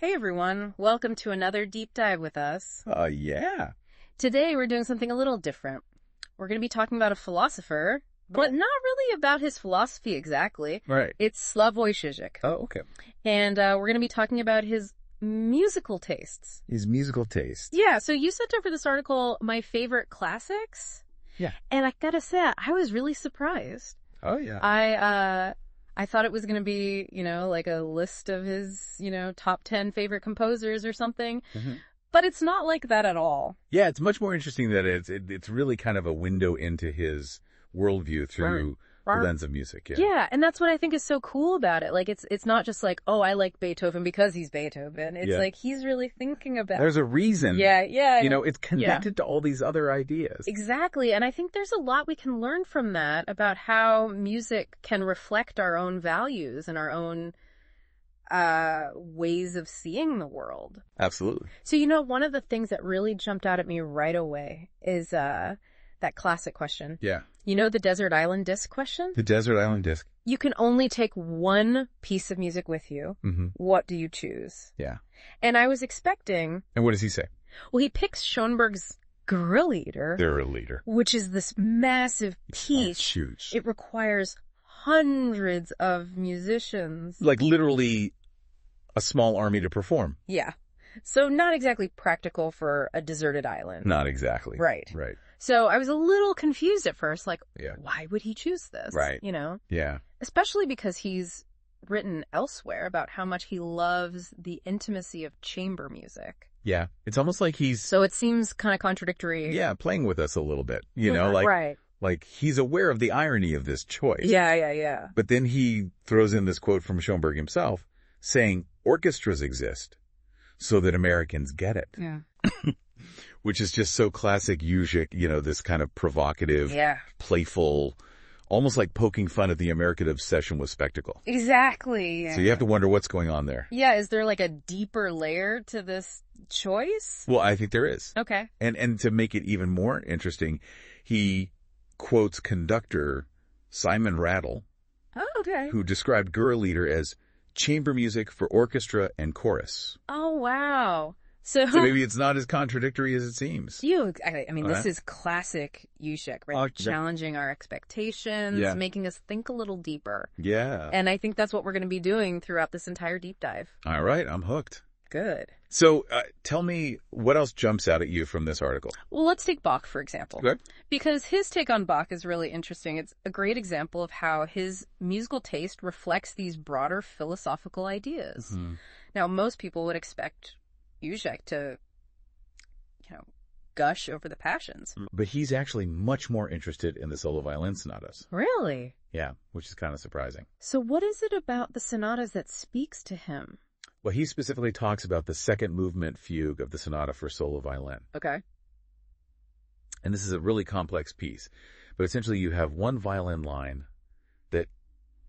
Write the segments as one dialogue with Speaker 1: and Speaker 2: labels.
Speaker 1: Hey everyone, welcome to another deep dive with us.
Speaker 2: Yeah.
Speaker 1: Today we're doing something a little different. We're going to be talking about a philosopher, but not really about his philosophy exactly.
Speaker 2: Right.
Speaker 1: It's Slavoj Žižek.
Speaker 2: Oh, okay.
Speaker 1: And we're going to be talking about his musical tastes.
Speaker 2: His musical taste.
Speaker 1: Yeah, so you sent over this article, My Favorite Classics.
Speaker 2: Yeah.
Speaker 1: And I gotta say, I was really surprised.
Speaker 2: Oh, yeah.
Speaker 1: I thought it was going to be, like a list of his, top 10 favorite composers or something. Mm-hmm. But it's not like that at all.
Speaker 2: Yeah, it's much more interesting that it's really kind of a window into his worldview through the lens of music. Yeah.
Speaker 1: Yeah, and that's what I think is so cool about it. Like, it's not just like, oh, I like Beethoven because he's Beethoven. It's like he's really thinking about...
Speaker 2: There's a reason.
Speaker 1: Yeah.
Speaker 2: It's connected to all these other ideas.
Speaker 1: Exactly, and I think there's a lot we can learn from that about how music can reflect our own values and our own ways of seeing the world.
Speaker 2: Absolutely.
Speaker 1: So, one of the things that really jumped out at me right away is that classic question.
Speaker 2: Yeah.
Speaker 1: You know the Desert Island Disc question?
Speaker 2: The Desert Island Disc.
Speaker 1: You can only take one piece of music with you. Mm-hmm. What do you choose?
Speaker 2: Yeah.
Speaker 1: And I was expecting...
Speaker 2: And what does he say?
Speaker 1: Well, he picks Schoenberg's Gurre-Lieder.
Speaker 2: Gurre-Lieder.
Speaker 1: Which is this massive piece.
Speaker 2: It's huge.
Speaker 1: It requires hundreds of musicians.
Speaker 2: Like literally a small army to perform.
Speaker 1: Yeah. So not exactly practical for a deserted island.
Speaker 2: Not exactly.
Speaker 1: Right.
Speaker 2: Right.
Speaker 1: So I was a little confused at first, like, why would he choose this?
Speaker 2: Right.
Speaker 1: Yeah. Especially because he's written elsewhere about how much he loves the intimacy of chamber music.
Speaker 2: Yeah. It's almost like he's...
Speaker 1: So it seems kind of contradictory.
Speaker 2: Yeah, playing with us a little bit, like...
Speaker 1: Right.
Speaker 2: Like, he's aware of the irony of this choice.
Speaker 1: Yeah.
Speaker 2: But then he throws in this quote from Schoenberg himself, saying, orchestras exist so that Americans get it.
Speaker 1: Yeah.
Speaker 2: Which is just so classic Žižek, this kind of provocative, playful, almost like poking fun at the American obsession with spectacle.
Speaker 1: Exactly.
Speaker 2: So you have to wonder what's going on there.
Speaker 1: Yeah, is there like a deeper layer to this choice?
Speaker 2: Well, I think there is.
Speaker 1: Okay.
Speaker 2: And to make it even more interesting, he quotes conductor Simon Rattle, who described Gurre-Lieder as chamber music for orchestra and chorus.
Speaker 1: Oh, wow. So
Speaker 2: maybe it's not as contradictory as it seems.
Speaker 1: This is classic Žižek, right? Challenging our expectations, making us think a little deeper.
Speaker 2: Yeah.
Speaker 1: And I think that's what we're going to be doing throughout this entire deep dive.
Speaker 2: All right, I'm hooked.
Speaker 1: Good.
Speaker 2: So tell me, what else jumps out at you from this article?
Speaker 1: Well, let's take Bach, for example.
Speaker 2: Okay.
Speaker 1: Because his take on Bach is really interesting. It's a great example of how his musical taste reflects these broader philosophical ideas. Mm-hmm. Now, most people would expect Žižek to, gush over the passions.
Speaker 2: But he's actually much more interested in the solo violin sonatas.
Speaker 1: Really?
Speaker 2: Yeah, which is kind of surprising.
Speaker 1: So what is it about the sonatas that speaks to him?
Speaker 2: Well, he specifically talks about the second movement fugue of the sonata for solo violin.
Speaker 1: Okay.
Speaker 2: And this is a really complex piece. But essentially you have one violin line that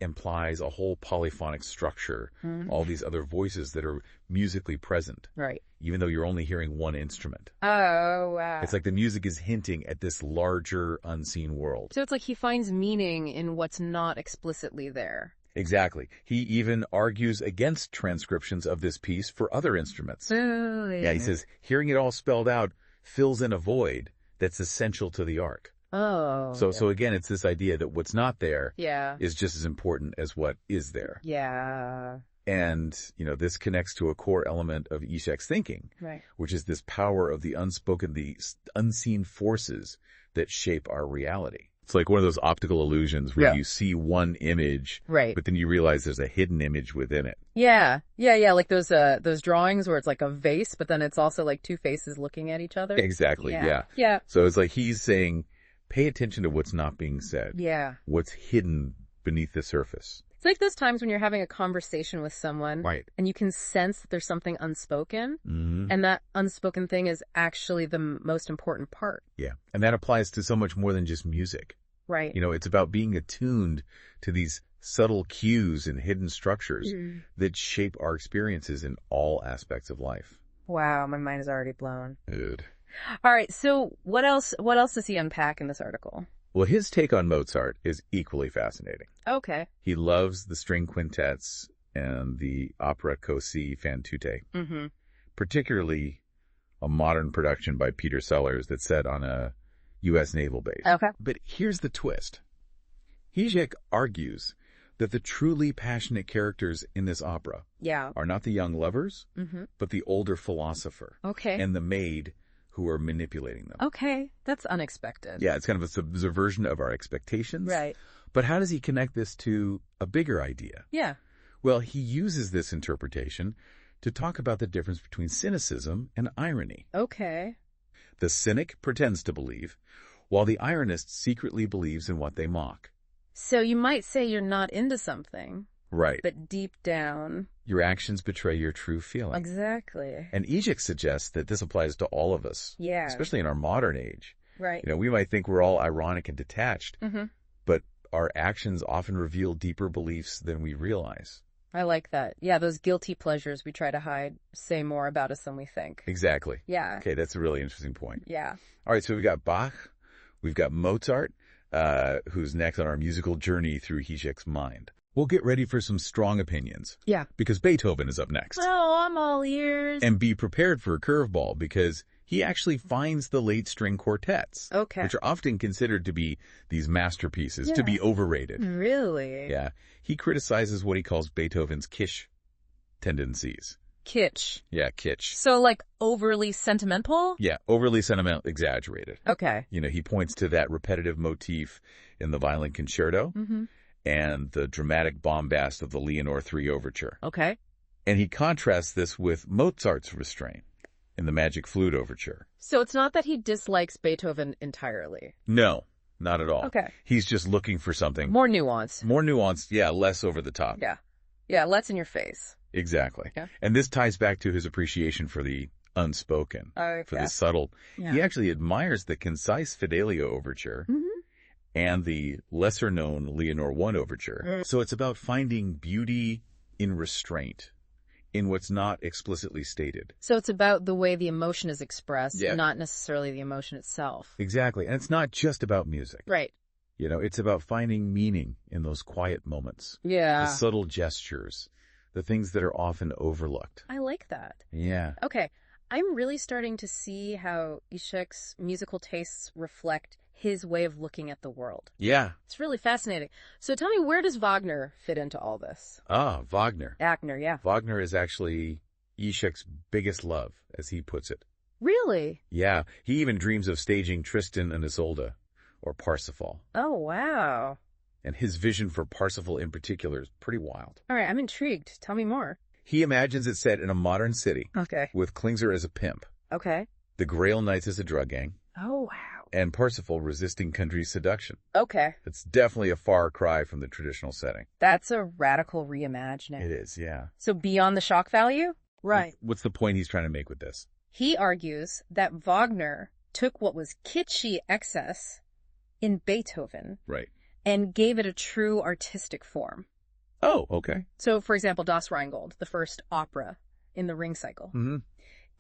Speaker 2: implies a whole polyphonic structure, all these other voices that are musically present.
Speaker 1: Right.
Speaker 2: Even though you're only hearing one instrument.
Speaker 1: Oh, wow.
Speaker 2: It's like the music is hinting at this larger, unseen world.
Speaker 1: So it's like he finds meaning in what's not explicitly there.
Speaker 2: Exactly. He even argues against transcriptions of this piece for other instruments.
Speaker 1: Oh, yeah.
Speaker 2: Yeah, he says, hearing it all spelled out fills in a void that's essential to the arc.
Speaker 1: Oh.
Speaker 2: So again, it's this idea that what's not there is just as important as what is there.
Speaker 1: Yeah.
Speaker 2: And, this connects to a core element of Žižek's thinking,
Speaker 1: right,
Speaker 2: which is this power of the unspoken, the unseen forces that shape our reality. It's like one of those optical illusions where you see one image,
Speaker 1: right,
Speaker 2: but then you realize there's a hidden image within it.
Speaker 1: Yeah. Like those drawings where it's like a vase, but then it's also like two faces looking at each other.
Speaker 2: Exactly. Yeah. So it's like he's saying, pay attention to what's not being said.
Speaker 1: Yeah.
Speaker 2: What's hidden beneath the surface.
Speaker 1: It's like those times when you're having a conversation with someone,
Speaker 2: right,
Speaker 1: and you can sense that there's something unspoken, and that unspoken thing is actually the most important part.
Speaker 2: Yeah. And that applies to so much more than just music.
Speaker 1: Right.
Speaker 2: It's about being attuned to these subtle cues and hidden structures that shape our experiences in all aspects of life.
Speaker 1: Wow, my mind is already blown.
Speaker 2: Good.
Speaker 1: All right, so what else does he unpack in this article?
Speaker 2: Well, his take on Mozart is equally fascinating.
Speaker 1: Okay.
Speaker 2: He loves the string quintets and the opera Così fan tutte,
Speaker 1: Mm-hmm.
Speaker 2: particularly a modern production by Peter Sellers that's set on a U.S. naval base.
Speaker 1: Okay.
Speaker 2: But here's the twist. Žižek argues that the truly passionate characters in this opera
Speaker 1: Yeah.
Speaker 2: are not the young lovers,
Speaker 1: Mm-hmm.
Speaker 2: but the older philosopher
Speaker 1: Okay.
Speaker 2: and the maid who are manipulating them.
Speaker 1: Okay. That's unexpected.
Speaker 2: Yeah, it's kind of a subversion of our expectations.
Speaker 1: Right.
Speaker 2: But how does he connect this to a bigger idea?
Speaker 1: Yeah.
Speaker 2: Well, he uses this interpretation to talk about the difference between cynicism and irony.
Speaker 1: Okay.
Speaker 2: The cynic pretends to believe, while the ironist secretly believes in what they mock.
Speaker 1: So you might say you're not into something,
Speaker 2: Right.
Speaker 1: but deep down.
Speaker 2: Your actions betray your true feeling.
Speaker 1: Exactly.
Speaker 2: And Žižek suggests that this applies to all of us,
Speaker 1: Yeah.
Speaker 2: especially in our modern age.
Speaker 1: Right.
Speaker 2: We might think we're all ironic and detached,
Speaker 1: Mm-hmm.
Speaker 2: but our actions often reveal deeper beliefs than we realize.
Speaker 1: I like that. Yeah, those guilty pleasures we try to hide say more about us than we think.
Speaker 2: Exactly.
Speaker 1: Yeah.
Speaker 2: Okay, that's a really interesting point.
Speaker 1: Yeah.
Speaker 2: All right, so we've got Bach, we've got Mozart, who's next on our musical journey through Žižek's mind. We'll get ready for some strong opinions,
Speaker 1: Yeah.
Speaker 2: because Beethoven is up next.
Speaker 1: Oh, I'm all ears.
Speaker 2: And be prepared for a curveball, because he actually finds the late string quartets,
Speaker 1: Okay.
Speaker 2: which are often considered to be these masterpieces, to be overrated.
Speaker 1: Really?
Speaker 2: Yeah. He criticizes what he calls Beethoven's kitsch tendencies.
Speaker 1: Kitsch.
Speaker 2: Yeah, kitsch.
Speaker 1: So, like, overly sentimental?
Speaker 2: Yeah, overly sentimental, exaggerated.
Speaker 1: Okay.
Speaker 2: He points to that repetitive motif in the violin concerto
Speaker 1: Mm-hmm.
Speaker 2: and the dramatic bombast of the Leonore III overture.
Speaker 1: Okay.
Speaker 2: And he contrasts this with Mozart's restraint in the Magic Flute overture.
Speaker 1: So it's not that he dislikes Beethoven entirely.
Speaker 2: No, not at all.
Speaker 1: Okay.
Speaker 2: He's just looking for something
Speaker 1: More nuance.
Speaker 2: more nuanced, yeah, less over the top.
Speaker 1: Yeah. Yeah, less in your face.
Speaker 2: Exactly.
Speaker 1: Yeah.
Speaker 2: And this ties back to his appreciation for the unspoken, for the subtle.
Speaker 1: Yeah.
Speaker 2: He actually admires the concise Fidelio overture
Speaker 1: Mm-hmm.
Speaker 2: and the lesser-known Leonore I overture. So it's about finding beauty in restraint, in what's not explicitly stated.
Speaker 1: So it's about the way the emotion is expressed,
Speaker 2: Yeah.
Speaker 1: not necessarily the emotion itself.
Speaker 2: Exactly. And it's not just about music.
Speaker 1: Right.
Speaker 2: It's about finding meaning in those quiet moments, the
Speaker 1: Yeah.
Speaker 2: subtle gestures, the things that are often overlooked.
Speaker 1: I like that.
Speaker 2: Yeah.
Speaker 1: Okay. I'm really starting to see how Žižek's musical tastes reflect his way of looking at the world.
Speaker 2: Yeah.
Speaker 1: It's really fascinating. So tell me, where does Wagner fit into all this?
Speaker 2: Wagner.
Speaker 1: Wagner, yeah.
Speaker 2: Wagner is actually Žižek's biggest love, as he puts it.
Speaker 1: Really?
Speaker 2: Yeah. He even dreams of staging Tristan and Isolde, or Parsifal.
Speaker 1: Oh, wow.
Speaker 2: And his vision for Parsifal in particular is pretty wild.
Speaker 1: All right, I'm intrigued. Tell me more.
Speaker 2: He imagines it set in a modern city,
Speaker 1: Okay.
Speaker 2: with Klingsor as a pimp,
Speaker 1: Okay.
Speaker 2: the Grail Knights as a drug gang,
Speaker 1: Oh, wow.
Speaker 2: and Parsifal resisting country seduction.
Speaker 1: Okay.
Speaker 2: It's definitely a far cry from the traditional setting.
Speaker 1: That's a radical reimagining.
Speaker 2: It is, yeah.
Speaker 1: So beyond the shock value? Right.
Speaker 2: What's the point he's trying to make with this?
Speaker 1: He argues that Wagner took what was kitschy excess in Beethoven
Speaker 2: Right.
Speaker 1: and gave it a true artistic form.
Speaker 2: Oh, okay.
Speaker 1: So, for example, Das Rheingold, the first opera in the Ring Cycle,
Speaker 2: Mm-hmm.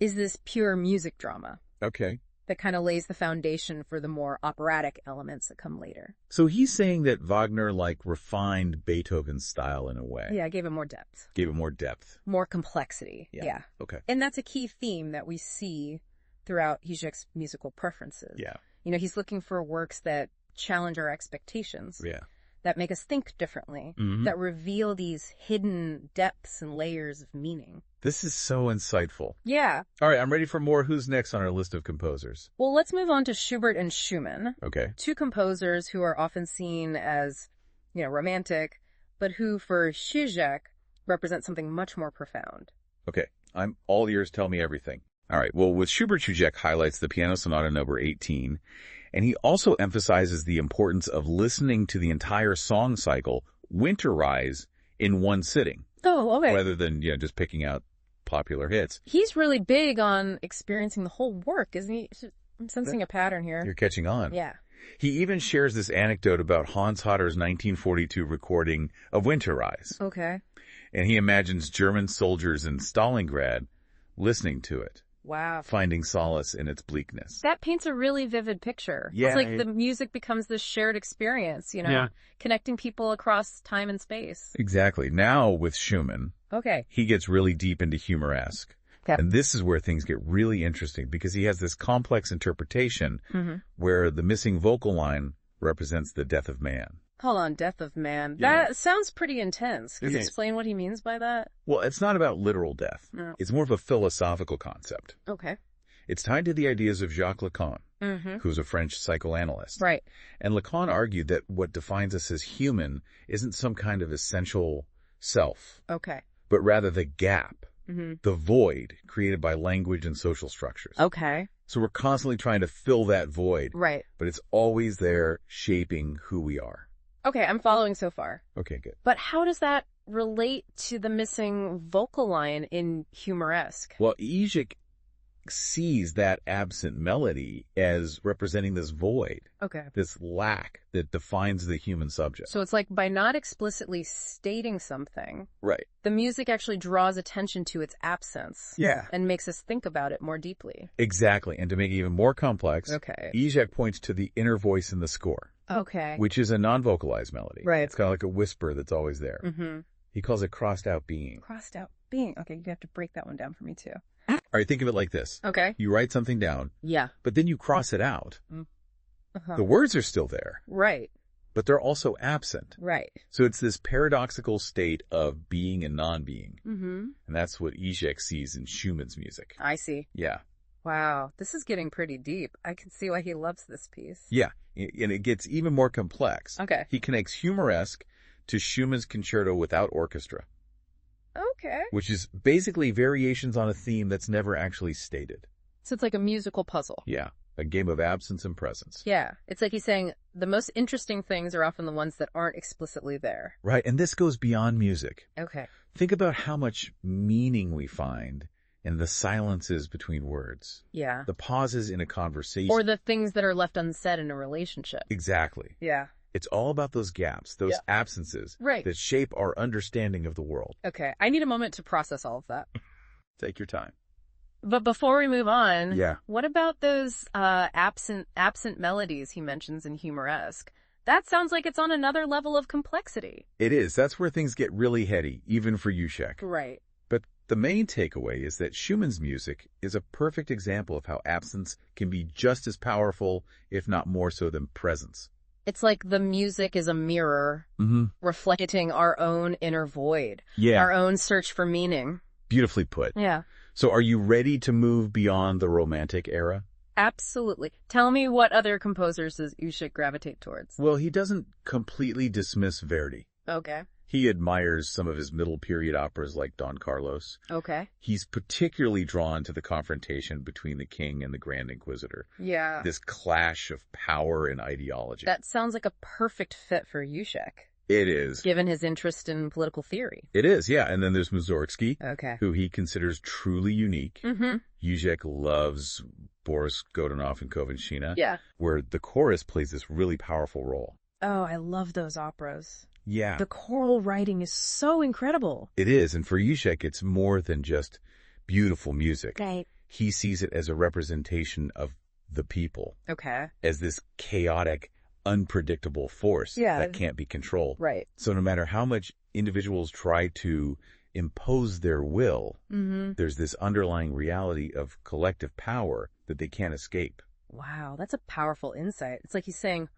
Speaker 1: is this pure music drama
Speaker 2: Okay.
Speaker 1: that kind of lays the foundation for the more operatic elements that come later.
Speaker 2: So he's saying that Wagner, refined Beethoven's style in a way.
Speaker 1: Yeah, gave it more depth,
Speaker 2: Gave it more depth.
Speaker 1: more complexity. Yeah.
Speaker 2: Okay.
Speaker 1: And that's a key theme that we see throughout Žižek's musical preferences.
Speaker 2: Yeah.
Speaker 1: He's looking for works that challenge our expectations,
Speaker 2: Yeah.
Speaker 1: that make us think differently,
Speaker 2: Mhm.
Speaker 1: that reveal these hidden depths and layers of meaning.
Speaker 2: This is so insightful.
Speaker 1: Yeah.
Speaker 2: All right, I'm ready for more. Who's next on our list of composers?
Speaker 1: Well, let's move on to Schubert and Schumann,
Speaker 2: Okay.
Speaker 1: two composers who are often seen as, romantic, but who for Žižek represent something much more profound.
Speaker 2: Okay. I'm all ears. Tell me everything. All right. Well, with Schubert, Žižek highlights the Piano Sonata number 18, and he also emphasizes the importance of listening to the entire song cycle, Winterize, in one sitting,
Speaker 1: Oh, okay.
Speaker 2: rather than just picking out popular hits.
Speaker 1: He's really big on experiencing the whole work, isn't he? I'm sensing a pattern here.
Speaker 2: You're catching on.
Speaker 1: Yeah.
Speaker 2: He even shares this anecdote about Hans Hodder's 1942 recording of Winterize,
Speaker 1: Okay.
Speaker 2: and he imagines German soldiers in Stalingrad listening to it.
Speaker 1: Wow.
Speaker 2: finding solace in its bleakness.
Speaker 1: That paints a really vivid picture.
Speaker 2: Yeah,
Speaker 1: It's like the music becomes this shared experience,
Speaker 2: Yeah.
Speaker 1: connecting people across time and space.
Speaker 2: Exactly. Now with Schumann,
Speaker 1: Okay.
Speaker 2: he gets really deep into humoresque.
Speaker 1: Okay.
Speaker 2: And this is where things get really interesting because he has this complex interpretation where the missing vocal line represents the death of man.
Speaker 1: Hold on, death of man.
Speaker 2: Yeah.
Speaker 1: That sounds pretty intense. Can you
Speaker 2: Okay.
Speaker 1: explain what he means by that?
Speaker 2: Well, it's not about literal death.
Speaker 1: No.
Speaker 2: It's more of a philosophical concept.
Speaker 1: Okay.
Speaker 2: It's tied to the ideas of Jacques Lacan, who's a French psychoanalyst.
Speaker 1: Right.
Speaker 2: And Lacan argued that what defines us as human isn't some kind of essential self,
Speaker 1: Okay.
Speaker 2: but rather the gap, the void created by language and social structures.
Speaker 1: Okay.
Speaker 2: So we're constantly trying to fill that void,
Speaker 1: Right.
Speaker 2: but it's always there shaping who we are.
Speaker 1: Okay, I'm following so far.
Speaker 2: Okay, good.
Speaker 1: But how does that relate to the missing vocal line in humoresque?
Speaker 2: Well, Žižek sees that absent melody as representing this void,
Speaker 1: Okay.
Speaker 2: this lack that defines the human subject.
Speaker 1: So it's like by not explicitly stating something,
Speaker 2: Right.
Speaker 1: the music actually draws attention to its absence.
Speaker 2: Yeah.
Speaker 1: And makes us think about it more deeply.
Speaker 2: Exactly. And to make it even more complex,
Speaker 1: Okay.
Speaker 2: Žižek points to the inner voice in the score,
Speaker 1: Okay.
Speaker 2: which is a non-vocalized melody.
Speaker 1: Right.
Speaker 2: It's kind of like a whisper that's always there.
Speaker 1: Mm-hmm.
Speaker 2: He calls it crossed out being.
Speaker 1: Crossed out being. Okay, you have to break that one down for me too.
Speaker 2: All right, think of it like this.
Speaker 1: Okay.
Speaker 2: You write something down,
Speaker 1: Yeah.
Speaker 2: but then you cross it out.
Speaker 1: Uh-huh.
Speaker 2: The words are still there,
Speaker 1: Right.
Speaker 2: but they're also absent.
Speaker 1: Right.
Speaker 2: So it's this paradoxical state of being and non-being.
Speaker 1: Mm-hmm.
Speaker 2: And that's what Žižek sees in Schumann's music.
Speaker 1: I see.
Speaker 2: Yeah.
Speaker 1: Wow. This is getting pretty deep. I can see why he loves this piece.
Speaker 2: Yeah. And it gets even more complex.
Speaker 1: Okay.
Speaker 2: He connects humoresque to Schumann's concerto without orchestra,
Speaker 1: Okay.
Speaker 2: which is basically variations on a theme that's never actually stated.
Speaker 1: So it's like a musical puzzle.
Speaker 2: Yeah. A game of absence and presence.
Speaker 1: Yeah. It's like he's saying the most interesting things are often the ones that aren't explicitly there.
Speaker 2: Right. And this goes beyond music.
Speaker 1: Okay.
Speaker 2: Think about how much meaning we find in the silences between words,
Speaker 1: Yeah.
Speaker 2: the pauses in a conversation.
Speaker 1: Or the things that are left unsaid in a relationship.
Speaker 2: Exactly.
Speaker 1: Yeah.
Speaker 2: It's all about those gaps, those absences
Speaker 1: Right.
Speaker 2: that shape our understanding of the world.
Speaker 1: Okay. I need a moment to process all of that.
Speaker 2: Take your time.
Speaker 1: But before we move on,
Speaker 2: Yeah.
Speaker 1: what about those absent melodies he mentions in humoresque? That sounds like it's on another level of complexity.
Speaker 2: It is. That's where things get really heady, even for Žižek.
Speaker 1: Right.
Speaker 2: But the main takeaway is that Schumann's music is a perfect example of how absence can be just as powerful, if not more so, than presence.
Speaker 1: It's like the music is a mirror reflecting our own inner void, our own search for meaning.
Speaker 2: Beautifully put.
Speaker 1: Yeah.
Speaker 2: So are you ready to move beyond the Romantic era?
Speaker 1: Absolutely. Tell me what other composers does Žižek gravitate towards?
Speaker 2: Well, he doesn't completely dismiss Verdi.
Speaker 1: Okay.
Speaker 2: He admires some of his middle period operas like Don Carlos.
Speaker 1: Okay.
Speaker 2: He's particularly drawn to the confrontation between the king and the Grand Inquisitor.
Speaker 1: Yeah.
Speaker 2: This clash of power and ideology.
Speaker 1: That sounds like a perfect fit for Žižek,
Speaker 2: It is.
Speaker 1: given his interest in political theory.
Speaker 2: It is, yeah. And then there's Mussorgsky,
Speaker 1: Okay.
Speaker 2: who he considers truly unique.
Speaker 1: Mm-hmm.
Speaker 2: Žižek loves Boris Godunov and Kovenčina,
Speaker 1: Yeah.
Speaker 2: where the chorus plays this really powerful role.
Speaker 1: Oh, I love those operas.
Speaker 2: Yeah.
Speaker 1: The choral writing is so incredible.
Speaker 2: It is. And for Žižek, it's more than just beautiful music.
Speaker 1: Right.
Speaker 2: He sees it as a representation of the people,
Speaker 1: Okay.
Speaker 2: as this chaotic, unpredictable force
Speaker 1: Yeah.
Speaker 2: that can't be controlled.
Speaker 1: Right.
Speaker 2: So no matter how much individuals try to impose their will, there's this underlying reality of collective power that they can't escape.
Speaker 1: Wow, that's a powerful insight. It's like he's saying,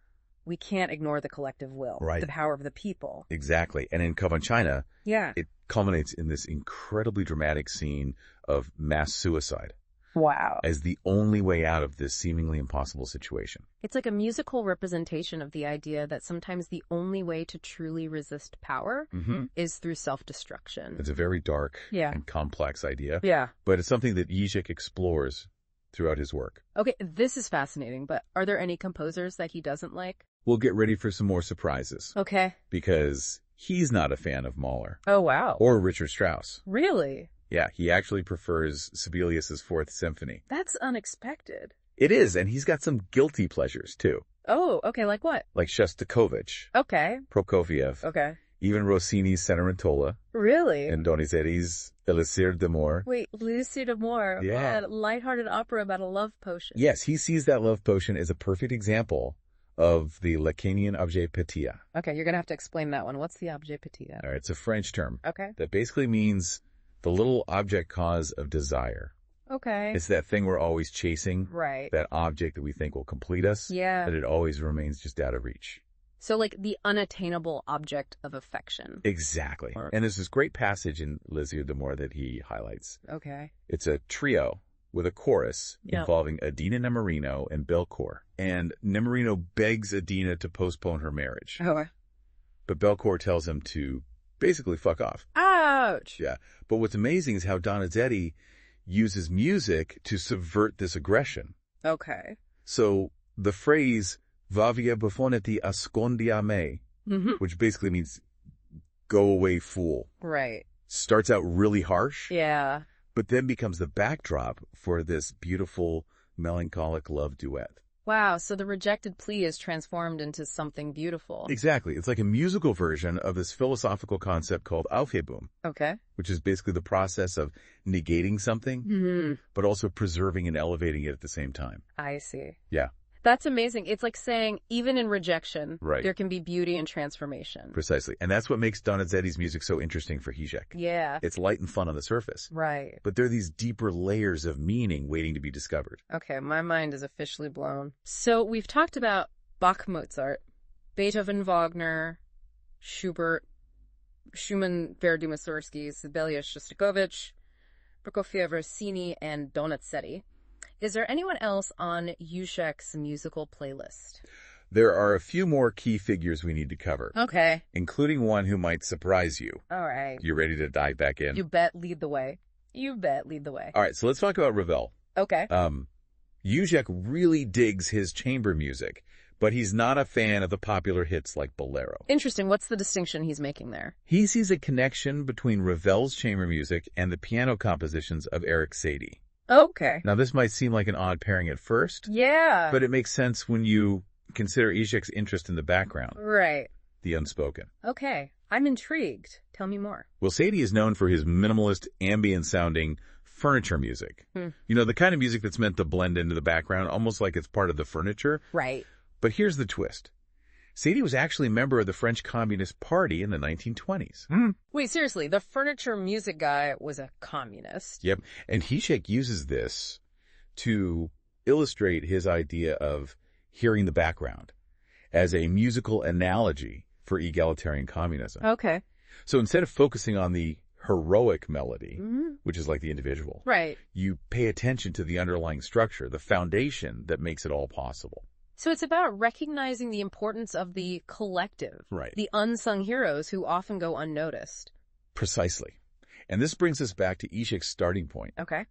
Speaker 1: we can't ignore the collective will,
Speaker 2: Right.
Speaker 1: the power of the people.
Speaker 2: Exactly. And in Kovenčina,
Speaker 1: Yeah.
Speaker 2: it culminates in this incredibly dramatic scene of mass suicide
Speaker 1: Wow.
Speaker 2: as the only way out of this seemingly impossible situation.
Speaker 1: It's like a musical representation of the idea that sometimes the only way to truly resist power is through self-destruction.
Speaker 2: It's a very dark
Speaker 1: Yeah.
Speaker 2: and complex idea,
Speaker 1: Yeah.
Speaker 2: but it's something that Žižek explores throughout his work.
Speaker 1: Okay, this is fascinating, but are there any composers that he doesn't like?
Speaker 2: We'll get ready for some more surprises
Speaker 1: Okay.
Speaker 2: because he's not a fan of Mahler
Speaker 1: Oh, wow.
Speaker 2: or Richard Strauss.
Speaker 1: Really?
Speaker 2: Yeah, he actually prefers Sibelius's Fourth Symphony.
Speaker 1: That's unexpected.
Speaker 2: It is, and he's got some guilty pleasures too,
Speaker 1: Oh, okay, like what?
Speaker 2: like Shostakovich,
Speaker 1: Okay.
Speaker 2: Prokofiev,
Speaker 1: Okay.
Speaker 2: even Rossini's Cenerentola.
Speaker 1: Really?
Speaker 2: And Donizetti's Elixir d'Amour.
Speaker 1: Wait, Elixir d'Amour.
Speaker 2: Yeah.
Speaker 1: A lighthearted opera about a love potion.
Speaker 2: Yes, he sees that love potion as a perfect example of the Lacanian objet petit.
Speaker 1: Okay, you're going to have to explain that one. What's the objet petit?
Speaker 2: All right, it's a French term.
Speaker 1: Okay.
Speaker 2: That basically means the little object cause of desire.
Speaker 1: Okay.
Speaker 2: It's that thing we're always chasing.
Speaker 1: Right.
Speaker 2: That object that we think will complete us.
Speaker 1: Yeah.
Speaker 2: That it always remains just out of reach.
Speaker 1: So like the unattainable object of affection.
Speaker 2: Exactly. And there's this great passage in Elixir d'Amour that he highlights.
Speaker 1: Okay.
Speaker 2: It's a trio with a chorus involving Adina Nemorino and Belcourt. And Nemorino begs Adina to postpone her marriage.
Speaker 1: Oh.
Speaker 2: But Belcourt tells him to basically fuck off.
Speaker 1: Ouch!
Speaker 2: Yeah. But what's amazing is how Donizetti uses music to subvert this aggression.
Speaker 1: Okay.
Speaker 2: So the phrase "Va via buffonati ascondi a me," which basically means "go away, fool,"
Speaker 1: right,
Speaker 2: starts out really harsh.
Speaker 1: Yeah.
Speaker 2: But then becomes the backdrop for this beautiful, melancholic love duet.
Speaker 1: Wow, so the rejected plea is transformed into something beautiful.
Speaker 2: Exactly. It's like a musical version of this philosophical concept called Aufhebung.
Speaker 1: Okay.
Speaker 2: Which is basically the process of negating something, but also preserving and elevating it at the same time.
Speaker 1: I see.
Speaker 2: Yeah.
Speaker 1: That's amazing. It's like saying, even in rejection,
Speaker 2: right,
Speaker 1: there can be beauty and transformation.
Speaker 2: Precisely. And that's what makes Donizetti's music so interesting for Žižek.
Speaker 1: Yeah.
Speaker 2: It's light and fun on the surface.
Speaker 1: Right.
Speaker 2: But there are these deeper layers of meaning waiting to be discovered.
Speaker 1: Okay, my mind is officially blown. So we've talked about Bach, Mozart, Beethoven, Wagner, Schubert, Schumann, Verdi, Mussorgsky, Sibelius, Shostakovich, Prokofiev, Rossini, and Donizetti. Is there anyone else on Žižek's musical playlist?
Speaker 2: There are a few more key figures we need to cover.
Speaker 1: Okay.
Speaker 2: Including one who might surprise you.
Speaker 1: All right.
Speaker 2: You ready to dive back in?
Speaker 1: You bet, lead the way. You bet, lead the way.
Speaker 2: All right, so let's talk about Ravel.
Speaker 1: Okay.
Speaker 2: Žižek really digs his chamber music, but he's not a fan of the popular hits like Bolero.
Speaker 1: Interesting. What's the distinction he's making there?
Speaker 2: He sees a connection between Ravel's chamber music and the piano compositions of Erik Satie.
Speaker 1: Okay.
Speaker 2: Now, this might seem like an odd pairing at first.
Speaker 1: Yeah.
Speaker 2: But it makes sense when you consider Žižek's interest in the background.
Speaker 1: Right.
Speaker 2: The unspoken.
Speaker 1: Okay. I'm intrigued. Tell me more.
Speaker 2: Well, Satie is known for his minimalist, ambient-sounding furniture music. You know, the kind of music that's meant to blend into the background, almost like it's part of the furniture.
Speaker 1: Right.
Speaker 2: But here's the twist. Satie was actually a member of the French Communist Party in the 1920s.
Speaker 1: Wait, seriously, the furniture music guy was a communist?
Speaker 2: Yep. And Žižek uses this to illustrate his idea of hearing the background as a musical analogy for egalitarian communism.
Speaker 1: Okay.
Speaker 2: So instead of focusing on the heroic melody, which is like the individual,
Speaker 1: right,
Speaker 2: you pay attention to the underlying structure, the foundation that makes it all possible.
Speaker 1: So it's about recognizing the importance of the collective,
Speaker 2: right,
Speaker 1: the unsung heroes who often go unnoticed.
Speaker 2: Precisely. And this brings us back to Žižek's starting point.
Speaker 1: Okay.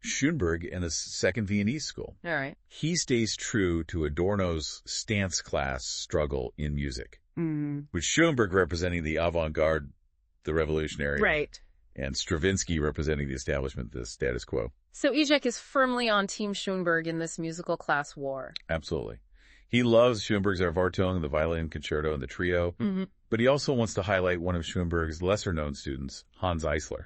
Speaker 2: Schoenberg in the Second Viennese School.
Speaker 1: All right.
Speaker 2: He stays true to Adorno's stance class struggle in music, with Schoenberg representing the avant-garde, the revolutionary,
Speaker 1: right,
Speaker 2: and Stravinsky representing the establishment, the status quo.
Speaker 1: So Žižek is firmly on Team Schoenberg in this musical class war.
Speaker 2: Absolutely. He loves Schoenberg's Erwartung, the violin concerto, and the trio, but he also wants to highlight one of Schoenberg's lesser-known students, Hans Eisler.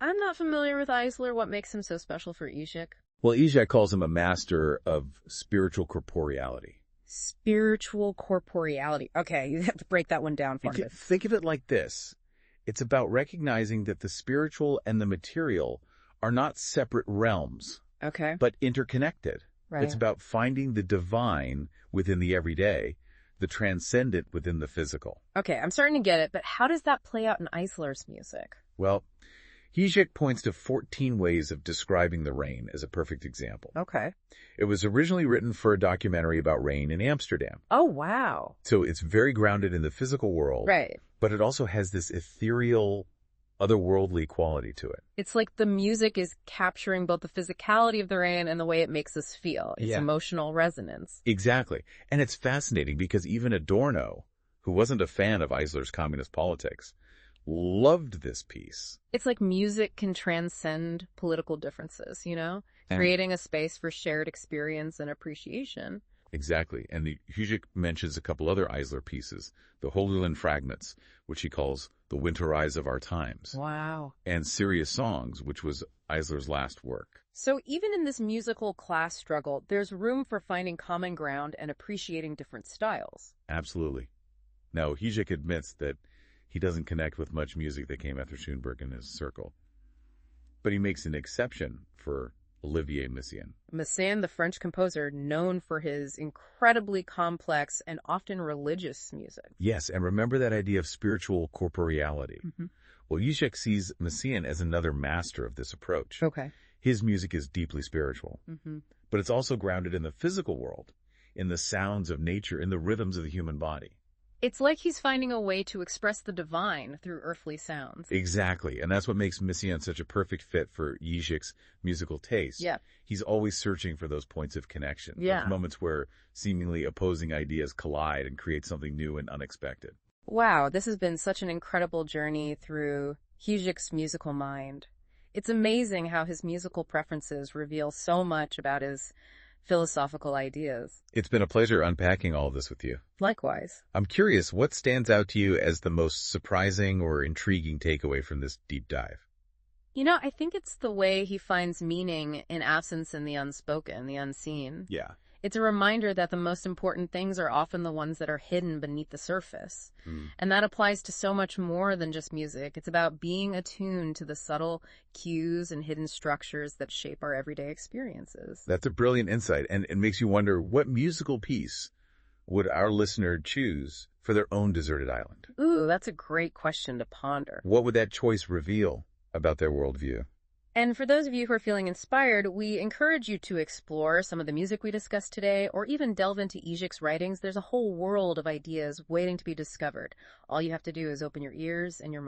Speaker 1: I'm not familiar with Eisler. What makes him so special for Žižek?
Speaker 2: Well, Žižek calls him a master of spiritual corporeality.
Speaker 1: Spiritual corporeality. Okay, you have to break that one down for me.
Speaker 2: Think of it like this. It's about recognizing that the spiritual and the material are not separate realms,
Speaker 1: okay,
Speaker 2: but interconnected.
Speaker 1: Right.
Speaker 2: It's about finding the divine within the everyday, the transcendent within the physical.
Speaker 1: Okay, I'm starting to get it, but how does that play out in Eisler's music?
Speaker 2: Well, Žižek points to 14 ways of describing the rain as a perfect example.
Speaker 1: Okay.
Speaker 2: It was originally written for a documentary about rain in Amsterdam.
Speaker 1: Oh, wow.
Speaker 2: So it's very grounded in the physical world.
Speaker 1: Right.
Speaker 2: But it also has this ethereal, otherworldly quality to it.
Speaker 1: It's like the music is capturing both the physicality of the rain and the way it makes us feel. It's emotional resonance.
Speaker 2: Exactly. And it's fascinating because even Adorno, who wasn't a fan of Eisler's communist politics, loved this piece.
Speaker 1: It's like music can transcend political differences, you know? Creating a space for shared experience and appreciation.
Speaker 2: Exactly. And Žižek mentions a couple other Eisler pieces, the Holy Land Fragments, which he calls the Winter Eyes of Our Times.
Speaker 1: Wow.
Speaker 2: And Serious Songs, which was Eisler's last work.
Speaker 1: So even in this musical class struggle, there's room for finding common ground and appreciating different styles.
Speaker 2: Absolutely. Now, Žižek admits that he doesn't connect with much music that came after Schoenberg in his circle. But he makes an exception for Olivier Messiaen.
Speaker 1: Messiaen, the French composer, known for his incredibly complex and often religious music.
Speaker 2: Yes, and remember that idea of spiritual corporeality. Well, Žižek sees Messiaen as another master of this approach.
Speaker 1: Okay.
Speaker 2: His music is deeply spiritual, but it's also grounded in the physical world, in the sounds of nature, in the rhythms of the human body.
Speaker 1: It's like he's finding a way to express the divine through earthly sounds.
Speaker 2: Exactly, and that's what makes Messiaen such a perfect fit for Žižek's musical taste.
Speaker 1: Yeah.
Speaker 2: He's always searching for those points of connection,
Speaker 1: Yeah.
Speaker 2: those moments where seemingly opposing ideas collide and create something new and unexpected.
Speaker 1: Wow, this has been such an incredible journey through Žižek's musical mind. It's amazing how his musical preferences reveal so much about his philosophical ideas.
Speaker 2: It's been a pleasure unpacking all of this with you.
Speaker 1: Likewise.
Speaker 2: I'm curious, what stands out to you as the most surprising or intriguing takeaway from this deep dive?
Speaker 1: You know, I think it's the way he finds meaning in absence and the unspoken, the unseen.
Speaker 2: Yeah.
Speaker 1: It's a reminder that the most important things are often the ones that are hidden beneath the surface. And that applies to so much more than just music. It's about being attuned to the subtle cues and hidden structures that shape our everyday experiences.
Speaker 2: That's a brilliant insight, and it makes you wonder, what musical piece would our listener choose for their own deserted island?
Speaker 1: Ooh, that's a great question to ponder.
Speaker 2: What would that choice reveal about their worldview?
Speaker 1: And for those of you who are feeling inspired, we encourage you to explore some of the music we discussed today, or even delve into Žižek's writings. There's a whole world of ideas waiting to be discovered. All you have to do is open your ears and your